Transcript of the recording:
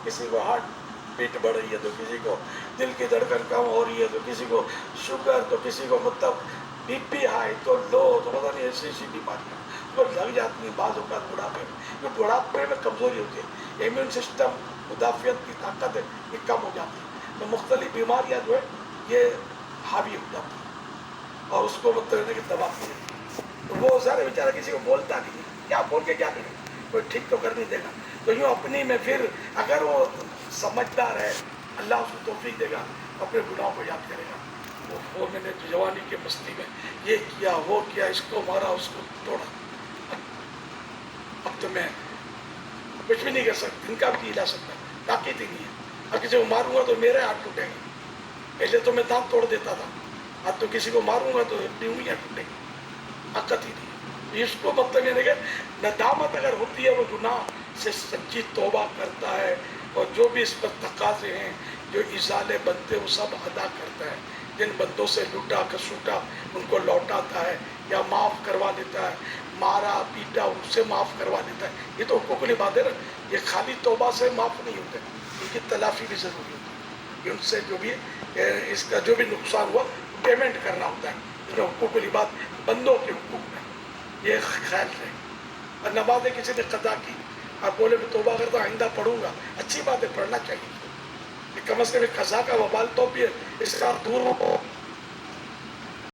کسی کو heart beat بڑھ رہی ہے تو کسی کو دل کی دھڑکن کم ہو رہی ہے تو کسی کو شوگر تو کسی کو مطلب بی پی ہائی تو لو تو پتہ نہیں ایسی ایسی بیماریاں تو لگ جاتی ہیں بعض اوقات بڑھاپے میں. جو بڑھاپے میں کمزوری ہوتی ہے امیون سسٹم مدافعت کی طاقت ہے یہ کم ہو جاتی ہے تو مختلف بیماریاں جو ہے یہ حاوی ہو جاتی ہیں اور اس کو مطلب کہ دباتی ہے. تو وہ سارے بیچارہ کسی کو بولتا نہیں ہے کیا بول کے کیا کرے کوئی ٹھیک تو کر نہیں دے گا. تو یوں اپنی میں پھر اگر وہ سمجھدار ہے اللہ اس کو توفیق دے گا اپنے گناہوں کو یاد کرے گا. وہ میں نے جوانی کے مستی میں یہ کیا وہ کیا اس کو مارا اس کو توڑا اب تو میں کچھ بھی نہیں کر سکتا ان کا بھی نہیں لا سکتا طاقت ہی نہیں ہے. اب کسی کو ماروں گا تو میرے ہاتھ ٹوٹیں گے. پہلے تو میں دانت توڑ دیتا تھا اب تو کسی کو ماروں گا تو اپنی انگلیاں ٹوٹیں گی. طاقت ہی نہیں. اس کو مطلب یہ کہ ندامت اگر ہوتی ہے وہ گناہ سے سچی توبہ کرتا ہے اور جو بھی اس پر تقاضے ہیں جو ازالے بنتے وہ سب ادا کرتا ہے. جن بندوں سے لوٹا کسوٹا ان کو لوٹاتا ہے یا معاف کروا دیتا ہے مارا پیٹا ان سے معاف کروا دیتا ہے. یہ تو حقوق العباد ہے نا. یہ خالی توبہ سے معاف نہیں ہوتے ان کی تلافی بھی ضروری ہوتی ہے کہ ان سے جو بھی اس کا جو بھی نقصان ہوا پیمنٹ کرنا ہوتا ہے. جو حقوق العباد بندوں کے حقوق میں یہ خیال رہے. اور نمازیں کسی نے قضا کی آپ بولے میں توبہ کرتا آئندہ پڑھوں گا اچھی بات ہے پڑھنا چاہیے کہ کم از کم قضا کا وبال تو بھی اس کا دور ہو